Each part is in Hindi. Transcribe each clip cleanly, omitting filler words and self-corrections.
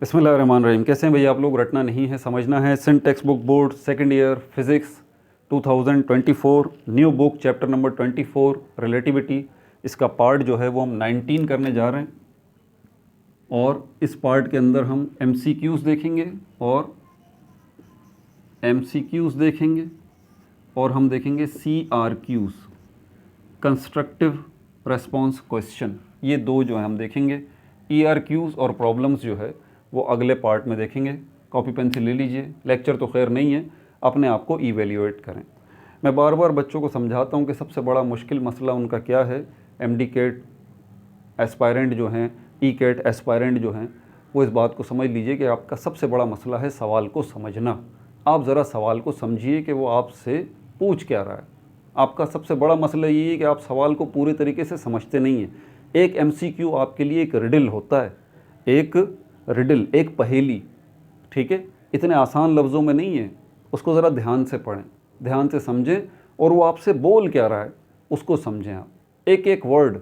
बिस्मिल्लाहिर्रहमानिर्रहीम। कैसे हैं भैया आप लोग? रटना नहीं है, समझना है। Sindh text book board second year physics 2024 new book chapter number 24 relativity. इसका पार्ट जो है वो हम 19 करने जा रहे हैं और इस पार्ट के अंदर हम MCQs देखेंगे और MCQs देखेंगे और हम देखेंगे CRQs, कंस्ट्रक्टिव रेस्पॉन्स क्वेश्चन। ये दो जो है हम देखेंगे। ERQs और प्रॉब्लम्स जो है वो अगले पार्ट में देखेंगे। कॉपी पेन से ले लीजिए, लेक्चर तो खैर नहीं है, अपने आप को इवेल्यूएट करें। मैं बार बार बच्चों को समझाता हूँ कि सबसे बड़ा मुश्किल मसला उनका क्या है। MD कैट एस्पायरेंट जो हैं, कैट एस्पायरेंट जो हैं, वो इस बात को समझ लीजिए कि आपका सबसे बड़ा मसला है सवाल को समझना। आप ज़रा सवाल को समझिए कि वो आपसे पूछ क्या रहा है। आपका सबसे बड़ा मसला ये है कि आप सवाल को पूरे तरीके से समझते नहीं हैं। एक MCQ आपके लिए एक रिडल होता है, एक रिडल, एक पहेली, ठीक है। इतने आसान लफ्ज़ों में नहीं है, उसको ज़रा ध्यान से पढ़ें, ध्यान से समझें और वो आपसे बोल क्या रहा है उसको समझें आप। एक एक वर्ड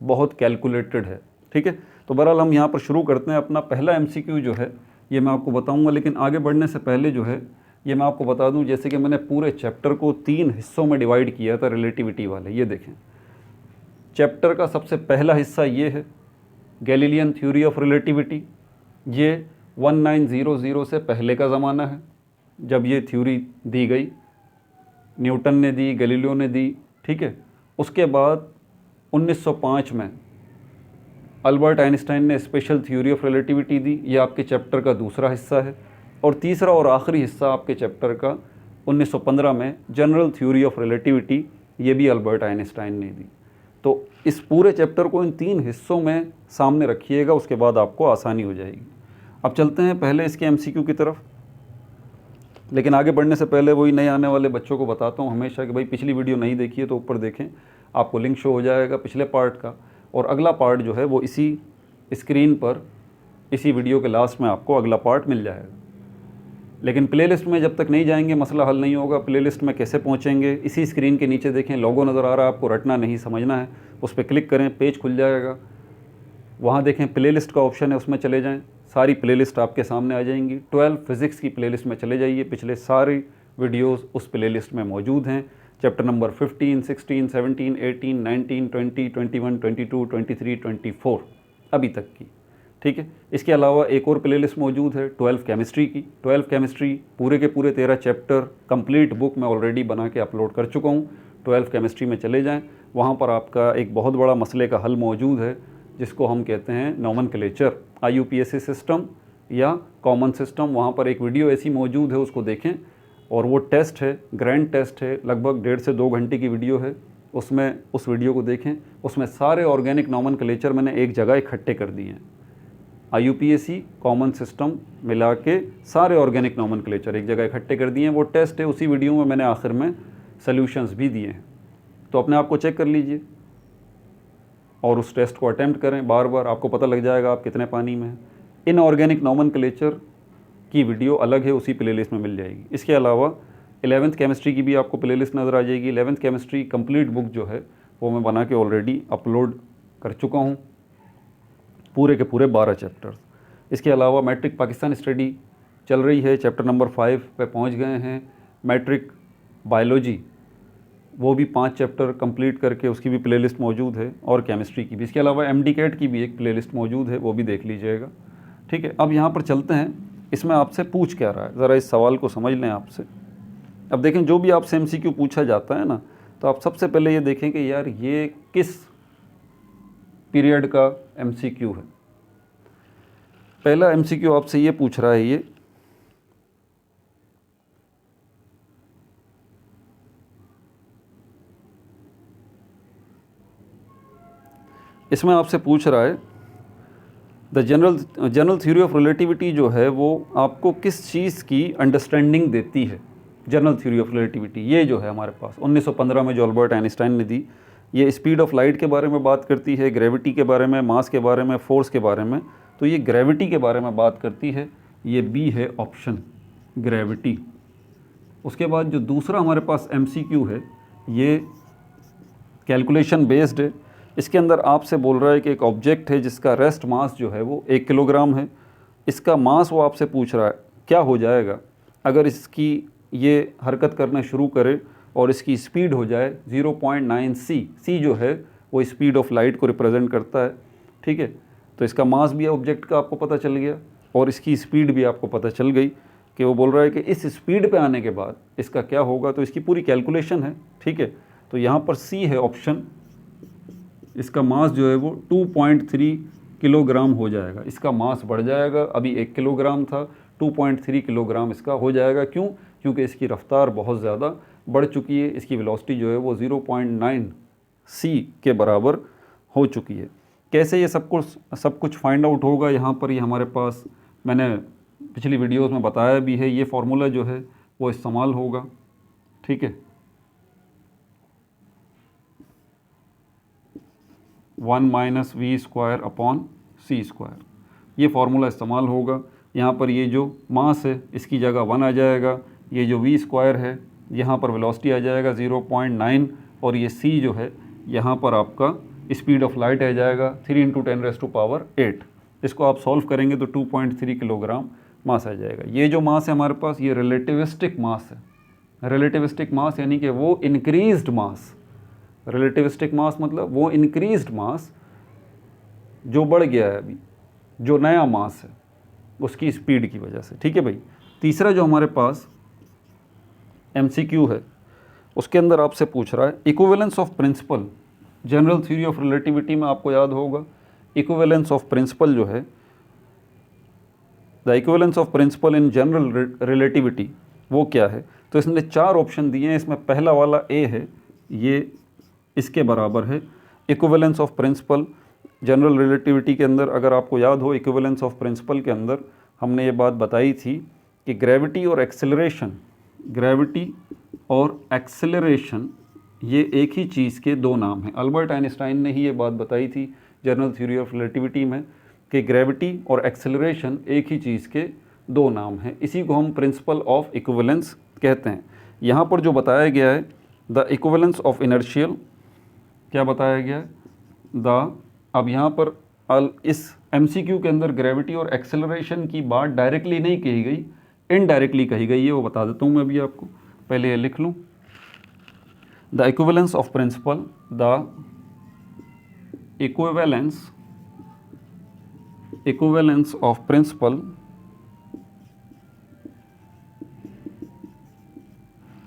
बहुत कैलकुलेटेड है, ठीक है। तो बहरहाल हम यहाँ पर शुरू करते हैं। अपना पहला MCQ जो है ये मैं आपको बताऊँगा, लेकिन आगे बढ़ने से पहले जो है ये मैं आपको बता दूँ, जैसे कि मैंने पूरे चैप्टर को 3 हिस्सों में डिवाइड किया था रिलेटिविटी वाले। ये देखें, चैप्टर का सबसे पहला हिस्सा ये है गैलीलियन थ्योरी ऑफ रिलेटिविटी। ये 1900 से पहले का ज़माना है जब ये थ्योरी दी गई, न्यूटन ने दी, गैलीलियो ने दी, ठीक है। उसके बाद 1905 में अल्बर्ट आइंस्टाइन ने स्पेशल थ्योरी ऑफ रिलेटिविटी दी। ये आपके चैप्टर का दूसरा हिस्सा है। और तीसरा और आखिरी हिस्सा आपके चैप्टर का 1915 में जनरल थ्योरी ऑफ रिलेटिविटी, ये भी अल्बर्ट आइंस्टाइन ने दी। तो इस पूरे चैप्टर को इन 3 हिस्सों में सामने रखिएगा, उसके बाद आपको आसानी हो जाएगी। अब चलते हैं पहले इसके MCQ की तरफ, लेकिन आगे बढ़ने से पहले वही नए आने वाले बच्चों को बताता हूँ हमेशा कि भाई पिछली वीडियो नहीं देखी है तो ऊपर देखें, आपको लिंक शो हो जाएगा पिछले पार्ट का। और अगला पार्ट जो है वो इसी स्क्रीन पर, इसी वीडियो के लास्ट में आपको अगला पार्ट मिल जाएगा। लेकिन प्लेलिस्ट में जब तक नहीं जाएंगे मसला हल नहीं होगा। प्लेलिस्ट में कैसे पहुंचेंगे? इसी स्क्रीन के नीचे देखें, लोगो नज़र आ रहा है आपको, रटना नहीं समझना है। उस पर क्लिक करें, पेज खुल जाएगा। वहाँ देखें प्लेलिस्ट का ऑप्शन है, उसमें चले जाएं, सारी प्लेलिस्ट आपके सामने आ जाएंगी। 12 फिज़िक्स की प्लेलिस्ट में चले जाइए, पिछले सारी वीडियोस उस प्लेलिस्ट में मौजूद हैं। चैप्टर नंबर 15, 16, 17, 18, 19, 20, 21, 22, 23, 24 अभी तक की, ठीक है। इसके अलावा एक और प्लेलिस्ट मौजूद है 12 केमिस्ट्री की। 12 केमिस्ट्री पूरे के पूरे 13 चैप्टर कंप्लीट बुक मैं ऑलरेडी बना के अपलोड कर चुका हूँ। 12 केमिस्ट्री में चले जाएं, वहाँ पर आपका एक बहुत बड़ा मसले का हल मौजूद है जिसको हम कहते हैं नोमेनक्लेचर, IUPAC सिस्टम या कॉमन सिस्टम। वहाँ पर एक वीडियो ऐसी मौजूद है, उसको देखें। और वो टेस्ट है, ग्रैंड टेस्ट है, लगभग 1.5 से 2 घंटे की वीडियो है। उसमें उस वीडियो को देखें, उसमें सारे ऑर्गेनिक नोमेनक्लेचर मैंने एक जगह इकट्ठे कर दिए हैं। IUPAC कॉमन सिस्टम मिला के सारे ऑर्गेनिक नोमेनक्लेचर एक जगह इकट्ठे कर दिए हैं। वो टेस्ट है, उसी वीडियो में मैंने आखिर में सॉल्यूशंस भी दिए हैं। तो अपने आप को चेक कर लीजिए और उस टेस्ट को अटैम्प्ट करें बार बार, आपको पता लग जाएगा आप कितने पानी में हैं। इन ऑर्गेनिक नोमेनक्लेचर की वीडियो अलग है, उसी प्लेलिस्ट में मिल जाएगी। इसके अलावा 11th केमिस्ट्री की भी आपको प्लेलिस्ट नज़र आ जाएगी। 11th केमिस्ट्री कंप्लीट बुक जो है वो मैं बना के ऑलरेडी अपलोड कर चुका हूँ, पूरे के पूरे 12 चैप्टर्स। इसके अलावा मैट्रिक पाकिस्तान स्टडी चल रही है, चैप्टर नंबर 5 पे पहुँच गए हैं। मैट्रिक बायोलॉजी वो भी 5 चैप्टर कंप्लीट करके उसकी भी प्लेलिस्ट मौजूद है, और केमिस्ट्री की भी। इसके अलावा MD कैट की भी एक प्लेलिस्ट मौजूद है, वो भी देख लीजिएगा, ठीक है। अब यहाँ पर चलते हैं, इसमें आपसे पूछ क्या रहा है, ज़रा इस सवाल को समझ लें आपसे। अब देखें, जो भी आपसे MCQ पूछा जाता है ना, तो आप सबसे पहले ये देखें कि यार ये किस पीरियड का MCQ है। पहला MCQ आपसे ये पूछ रहा है, ये इसमें आपसे पूछ रहा है the general theory of relativity जो है वो आपको किस चीज़ की अंडरस्टैंडिंग देती है। जनरल थ्योरी ऑफ रिलेटिविटी ये जो है हमारे पास 1915 में जो अल्बर्ट आइंस्टाइन ने दी, ये स्पीड ऑफ लाइट के बारे में बात करती है, ग्रेविटी के बारे में, मास के बारे में, फोर्स के बारे में। तो ये ग्रेविटी के बारे में बात करती है, ये B है ऑप्शन, ग्रेविटी। उसके बाद जो दूसरा हमारे पास MCQ है ये कैलकुलेशन बेस्ड है। इसके अंदर आपसे बोल रहा है कि एक ऑब्जेक्ट है जिसका रेस्ट मास जो है वो 1 किलोग्राम है इसका मास वो आपसे पूछ रहा है क्या हो जाएगा अगर इसकी ये हरकत करना शुरू करे और इसकी स्पीड हो जाए 0.9 सी जो है वो स्पीड ऑफ लाइट को रिप्रेजेंट करता है, ठीक है। तो इसका मास भी ऑब्जेक्ट का आपको पता चल गया और इसकी स्पीड भी आपको पता चल गई कि वो बोल रहा है कि इस स्पीड पे आने के बाद इसका क्या होगा, तो इसकी पूरी कैलकुलेशन है, ठीक है। तो यहाँ पर सी है ऑप्शन, इसका मास जो है वो 2.3 किलोग्राम हो जाएगा। इसका मास बढ़ जाएगा, अभी 1 किलोग्राम था, 2.3 किलोग्राम इसका हो जाएगा। क्यों? क्योंकि इसकी रफ्तार बहुत ज़्यादा बढ़ चुकी है, इसकी वेलोसिटी जो है वो 0.9 सी के बराबर हो चुकी है। कैसे ये सब कुछ फाइंड आउट होगा, यहाँ पर ये हमारे पास मैंने पिछली वीडियोस में बताया भी है, ये फार्मूला जो है वो इस्तेमाल होगा, ठीक है। 1 - v²/c², ये फार्मूला इस्तेमाल होगा। यहाँ पर ये जो मास है इसकी जगह 1 आ जाएगा, ये जो v² है यहाँ पर वेलोसिटी आ जाएगा 0.9 और ये c जो है यहाँ पर आपका स्पीड ऑफ लाइट आ जाएगा 3 × 10⁸ इसको आप सॉल्व करेंगे तो 2.3 किलोग्राम मास आ जाएगा। ये जो मास है हमारे पास ये रिलेटिविस्टिक मास है। रिलेटिविस्टिक मास यानी कि वो इंक्रीज्ड मास, रिलेटिविस्टिक मास मतलब वो इंक्रीज्ड मास जो बढ़ गया है, अभी जो नया मास है उसकी स्पीड की वजह से, ठीक है भाई। तीसरा जो हमारे पास MCQ है उसके अंदर आपसे पूछ रहा है equivalence of principle. General theory of relativity में आपको याद होगा इक्विवेलेंस ऑफ प्रिंसिपल जो है, the equivalence of principle in general relativity वो क्या है। तो इसने 4 ऑप्शन दिए हैं, इसमें पहला वाला ए है, ये इसके बराबर है। Equivalence of principle general relativity के अंदर अगर आपको याद हो, इक्विवेलेंस ऑफ प्रिंसिपल के अंदर हमने ये बात बताई थी कि ग्रेविटी और एक्सेलरेशन ये एक ही चीज़ के दो नाम हैं। अल्बर्ट आइंस्टाइन ने ही ये बात बताई थी जनरल थ्योरी ऑफ रिलेटिविटी में कि ग्रेविटी और एक्सेलरेशन एक ही चीज़ के दो नाम हैं। इसी को हम प्रिंसिपल ऑफ इक्विवेलेंस कहते हैं। यहाँ पर जो बताया गया है द इक्विवेलेंस ऑफ इनर्शियल, क्या बताया गया है अब यहाँ पर इस MCQ के अंदर ग्रेविटी और एक्सेलरेशन की बात डायरेक्टली नहीं कही गई, इनडायरेक्टली कही गई है, वो बता देता हूँ मैं अभी आपको। पहले ये लिख लूँ, the equivalence of principle, the equivalence of principle,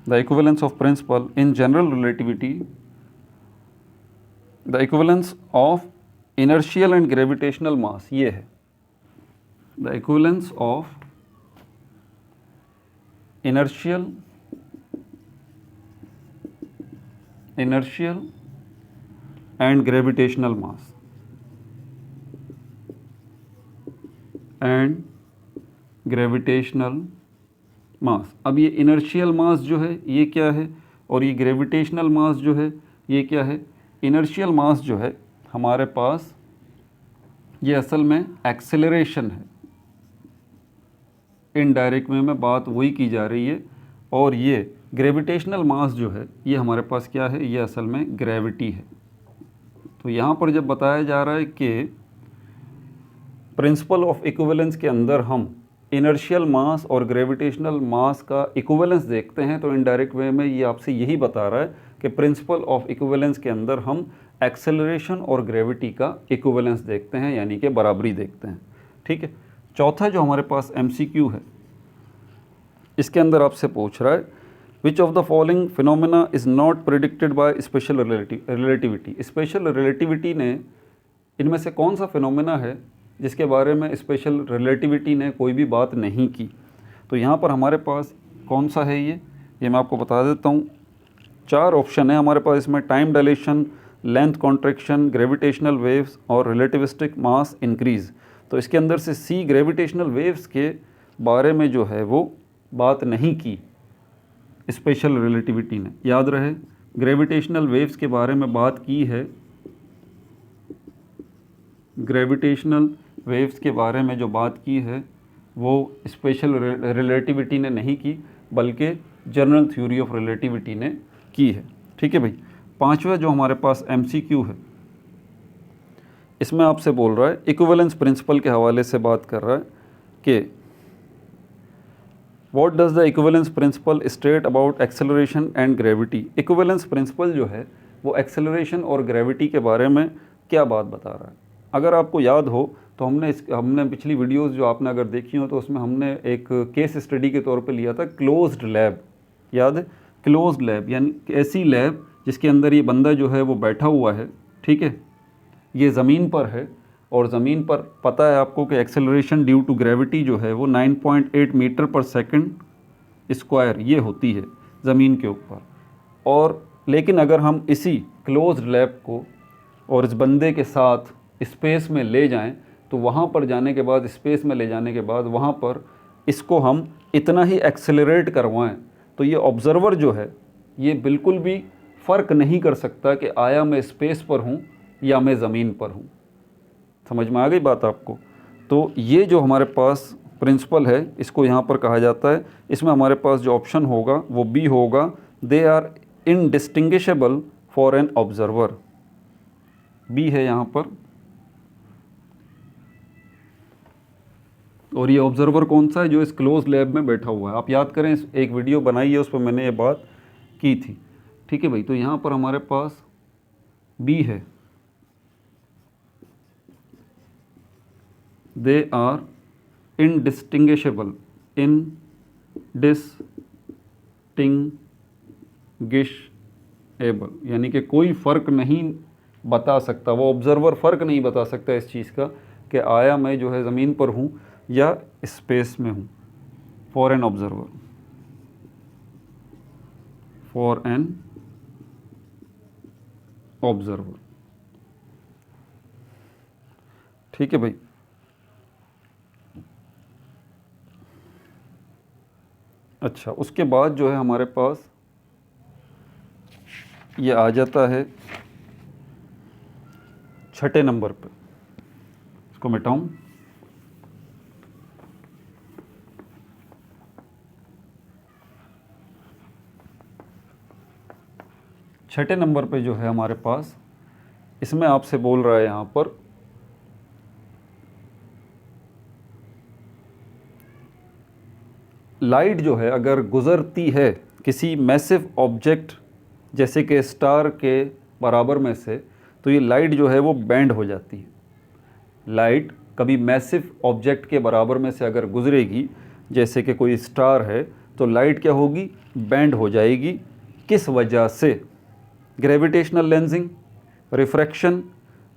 the equivalence of principle in general relativity, the equivalence of inertial and gravitational mass, ये है the equivalence of inertial and gravitational mass and gravitational मास। अब ये इनर्शियल मास जो है ये क्या है और ये ग्रेविटेशनल मास जो है ये क्या है। इनर्शियल मास जो है हमारे पास ये असल में एक्सेलरेशन है, इनडायरेक्ट में बात वही की जा रही है। और ये ग्रेविटेशनल मास जो है ये हमारे पास क्या है, ये असल में ग्रेविटी है। तो यहाँ पर जब बताया जा रहा है कि प्रिंसिपल ऑफ इक्विवेलेंस के अंदर हम इनर्शियल मास और ग्रेविटेशनल मास का इक्विवेलेंस देखते हैं, तो इनडायरेक्ट वे में ये आपसे यही बता रहा है कि प्रिंसिपल ऑफ इक्विवेलेंस के अंदर हम एक्सेलरेशन और ग्रेविटी का इक्विवेलेंस देखते हैं, यानी कि बराबरी देखते हैं, ठीक है। चौथा जो हमारे पास MCQ है इसके अंदर आपसे पूछ रहा है which of the following phenomena is not predicted by special relativity. Special relativity ने इनमें से कौन सा फिनोमेना है जिसके बारे में स्पेशल रिलेटिविटी ने कोई भी बात नहीं की। तो यहाँ पर हमारे पास कौन सा है ये मैं आपको बता देता हूँ। 4 ऑप्शन है हमारे पास इसमें, time dilation, length contraction, gravitational waves और रिलेटिविस्टिक मास इंक्रीज़। तो इसके अंदर से सी ग्रेविटेशनल वेव्स के बारे में जो है वो बात नहीं की स्पेशल रिलेटिविटी ने। याद रहे ग्रेविटेशनल वेव्स के बारे में बात की है, ग्रेविटेशनल वेव्स के बारे में जो बात की है वो स्पेशल रिलेटिविटी ने नहीं की बल्कि जनरल थ्योरी ऑफ रिलेटिविटी ने की है, ठीक है भाई। 5वां जो हमारे पास MCQ है इसमें आपसे बोल रहा है इक्विवेलेंस प्रिंसिपल के हवाले से बात कर रहा है कि what does the equivalence principle state about acceleration and gravity. Equivalence principle जो है वो एक्सेलरेशन और ग्रेविटी के बारे में क्या बात बता रहा है। अगर आपको याद हो तो हमने पिछली वीडियोस जो आपने अगर देखी हो तो उसमें हमने एक केस स्टडी के तौर पे लिया था क्लोज्ड लैब, याद है, क्लोज्ड लैब यानी ऐसी लैब जिसके अंदर ये बंदा जो है वो बैठा हुआ है, ठीक है, ये ज़मीन पर है और ज़मीन पर पता है आपको कि एक्सेलरेशन ड्यू टू ग्रेविटी जो है वो 9.8 मीटर पर सेकंड स्क्वायर ये होती है ज़मीन के ऊपर। और लेकिन अगर हम इसी क्लोज्ड लैब को और इस बंदे के साथ स्पेस में ले जाएं तो वहाँ पर जाने के बाद, स्पेस में ले जाने के बाद वहाँ पर इसको हम इतना ही एक्सेलरेट करवाएं तो ये ऑब्ज़र्वर जो है ये बिल्कुल भी फ़र्क नहीं कर सकता कि आया मैं स्पेस पर हूँ या मैं ज़मीन पर हूँ। समझ में आ गई बात आपको। तो ये जो हमारे पास प्रिंसिपल है इसको यहाँ पर कहा जाता है। इसमें हमारे पास जो ऑप्शन होगा वो बी होगा, they are indistinguishable for an observer. B है यहाँ पर। और ये ऑब्ज़र्वर कौन सा है? जो इस क्लोज लैब में बैठा हुआ है। आप याद करें, एक वीडियो बनाई है उस पर मैंने ये बात की थी, ठीक है भाई। तो यहाँ पर हमारे पास बी है, दे आर इनडिस्टिंग्विशेबल, इनडिस्टिंग्विशेबल यानी कि कोई फ़र्क नहीं बता सकता, वो ऑब्ज़र्वर फ़र्क नहीं बता सकता इस चीज़ का कि आया मैं जो है ज़मीन पर हूँ या स्पेस में हूँ। For an observer, for an observer, ठीक है भाई। अच्छा, उसके बाद जो है हमारे पास ये आ जाता है छठे नंबर पे। इसको मिटाऊं। छठे नंबर पे जो है हमारे पास, इसमें आपसे बोल रहा है यहाँ पर लाइट जो है अगर गुज़रती है किसी मैसिव ऑब्जेक्ट जैसे कि स्टार के बराबर में से, तो ये लाइट जो है वो बैंड हो जाती है। लाइट कभी मैसिव ऑब्जेक्ट के बराबर में से अगर गुज़रेगी जैसे कि कोई स्टार है तो लाइट क्या होगी? बैंड हो जाएगी। किस वजह से? ग्रेविटेशनल लेंसिंग, रिफ्रैक्शन,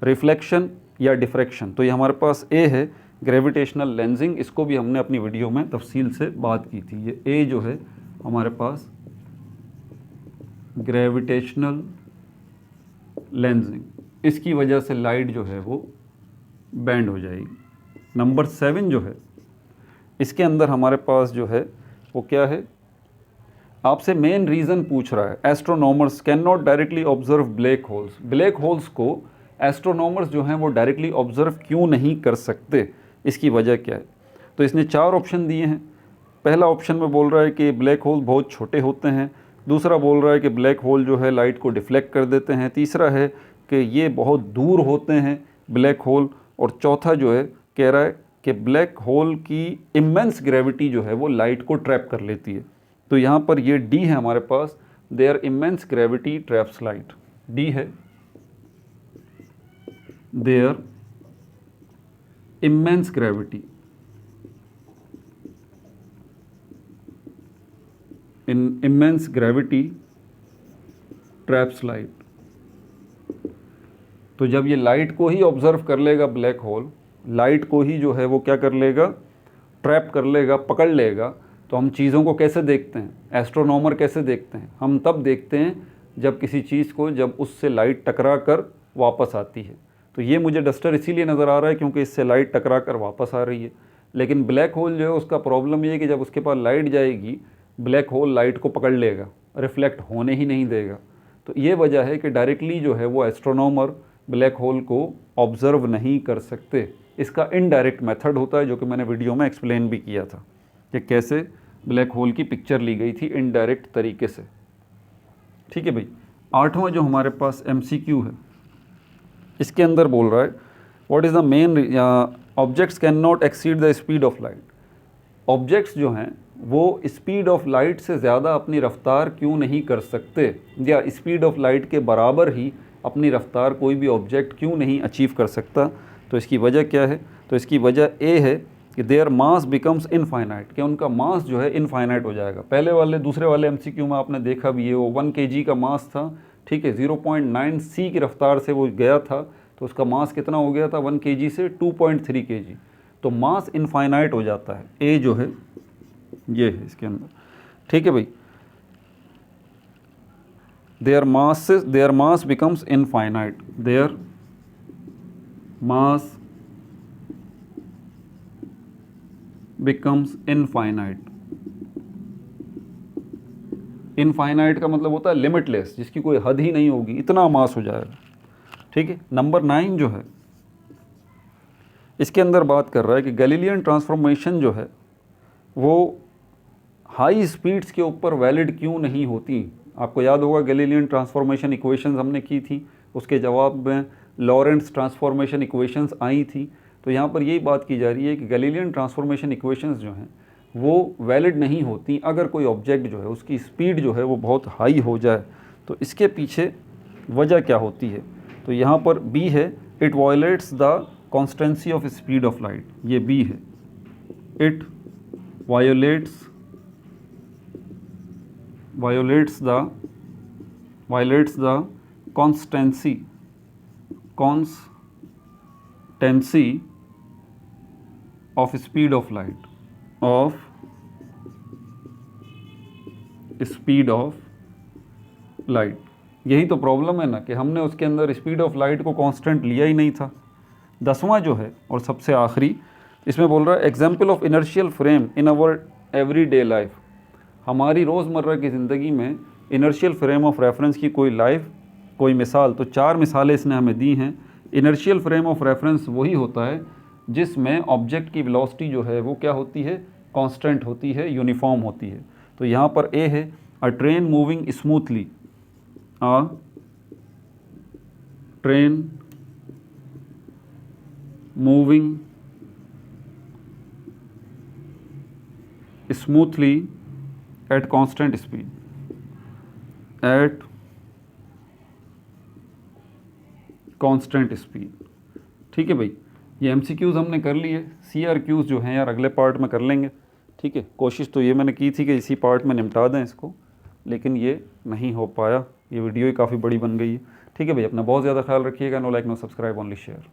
रिफ्लेक्शन या डिफ्रैक्शन। तो ये हमारे पास ए है, ग्रेविटेशनल लेंसिंग। इसको भी हमने अपनी वीडियो में तफसील से बात की थी। ये ए जो है हमारे पास ग्रेविटेशनल लेंसिंग, इसकी वजह से लाइट जो है वो बैंड हो जाएगी। नंबर 7 जो है इसके अंदर हमारे पास जो है वो क्या है? आपसे मेन रीज़न पूछ रहा है, astronomers can not directly observe black holes. Black holes को एस्ट्रोनॉमर्स जो हैं वो डायरेक्टली ऑब्जर्व क्यों नहीं कर सकते, इसकी वजह क्या है? तो इसने 4 ऑप्शन दिए हैं। पहला ऑप्शन में बोल रहा है कि ब्लैक होल बहुत छोटे होते हैं। दूसरा बोल रहा है कि ब्लैक होल जो है लाइट को डिफ्लेक्ट कर देते हैं। तीसरा है कि ये बहुत दूर होते हैं ब्लैक होल। और चौथा जो है कह रहा है कि ब्लैक होल की इमेंस ग्रेविटी जो है वो लाइट को ट्रैप कर लेती है। तो यहाँ पर ये डी है हमारे पास, there immense gravity traps light. D है, there immense gravity, in immense gravity traps light. तो जब ये लाइट को ही ऑब्जर्व कर लेगा ब्लैक होल, लाइट को ही जो है वो क्या कर लेगा? ट्रैप कर लेगा, पकड़ लेगा। तो हम चीज़ों को कैसे देखते हैं? एस्ट्रोनॉमर कैसे देखते हैं? हम तब देखते हैं जब किसी चीज़ को, जब उससे लाइट टकरा कर वापस आती है। तो ये मुझे डस्टर इसीलिए नज़र आ रहा है क्योंकि इससे लाइट टकरा कर वापस आ रही है। लेकिन ब्लैक होल जो है उसका प्रॉब्लम ये है कि जब उसके पास लाइट जाएगी, ब्लैक होल लाइट को पकड़ लेगा, रिफ्लेक्ट होने ही नहीं देगा। तो ये वजह है कि डायरेक्टली जो है वो एस्ट्रोनॉमर ब्लैक होल को ऑब्ज़र्व नहीं कर सकते। इसका इनडायरेक्ट मेथड होता है जो कि मैंने वीडियो में एक्सप्लेन भी किया था कि कैसे ब्लैक होल की पिक्चर ली गई थी इनडायरेक्ट तरीके से। ठीक है भाई। 8वां जो हमारे पास MCQ है, इसके अंदर बोल रहा है what is the main objects can not exceed the speed of light. Objects जो हैं वो स्पीड ऑफ लाइट से ज़्यादा अपनी रफ़्तार क्यों नहीं कर सकते, या स्पीड ऑफ लाइट के बराबर ही अपनी रफ़्तार कोई भी ऑब्जेक्ट क्यों नहीं अचीव कर सकता। तो इसकी वजह क्या है, तो इसकी वजह ए है कि देयर मास बिकम्स इनफाइनाइट, कि उनका मास जो है इनफाइनाइट हो जाएगा। पहले वाले दूसरे वाले एमसीक्यू में आपने देखा भी है, वो 1 kg का मास था, ठीक है, 0.9 c की रफ़्तार से वो गया था, तो उसका मास कितना हो गया था 1 kg से 2.3 kg। तो मास इनफाइनाइट हो जाता है, ए जो है ये है इसके अंदर, ठीक है भाई। Their mass becomes infinite, their mass becomes infinite. Infinite का मतलब होता है लिमिटलेस, जिसकी कोई हद ही नहीं होगी, इतना मास हो जाएगा, ठीक है। नंबर 9 जो है इसके अंदर बात कर रहा है कि गैलीलियन ट्रांसफॉर्मेशन जो है वो हाई स्पीड्स के ऊपर वैलिड क्यों नहीं होती। आपको याद होगा गैलीलियन ट्रांसफॉर्मेशन इक्वेशंस हमने की थी, उसके जवाब में लॉरेंट्ज़ ट्रांसफॉर्मेशन इक्वेशंस आई थी। तो यहाँ पर यही बात की जा रही है कि गैलीलियन ट्रांसफॉर्मेशन इक्वेशंस जो हैं वो वैलिड नहीं होती अगर कोई ऑब्जेक्ट जो है उसकी स्पीड जो है वो बहुत हाई हो जाए। तो इसके पीछे वजह क्या होती है, तो यहाँ पर बी है, it violates the constancy of speed of light, ये बी है, it violates the constancy of speed of light, यही तो प्रॉब्लम है ना कि हमने उसके अंदर स्पीड ऑफ लाइट को कांस्टेंट लिया ही नहीं था। 10वां जो है और सबसे आखिरी इसमें बोल रहा है example of inertial frame in our everyday life. हमारी रोज़मर्रा की ज़िंदगी में इनर्शियल फ्रेम ऑफ रेफरेंस की कोई मिसाल, तो 4 मिसालें इसने हमें दी हैं। इनर्शियल फ्रेम ऑफ रेफरेंस वही होता है जिसमें ऑब्जेक्ट की वेलोसिटी जो है वो क्या होती है, कांस्टेंट होती है, यूनिफॉर्म होती है। तो यहाँ पर ए है, अ train moving smoothly, a train moving smoothly at constant speed, ठीक है भाई। ये MCQs हमने कर लिए, CRQs जो हैं यार अगले पार्ट में कर लेंगे, ठीक है। कोशिश तो ये मैंने की थी कि इसी पार्ट में निपटा दें इसको, लेकिन ये नहीं हो पाया। ये वीडियो ही काफ़ी बड़ी बन गई है, ठीक है भाई। अपना बहुत ज़्यादा ख्याल रखिएगा। No like no subscribe, only share.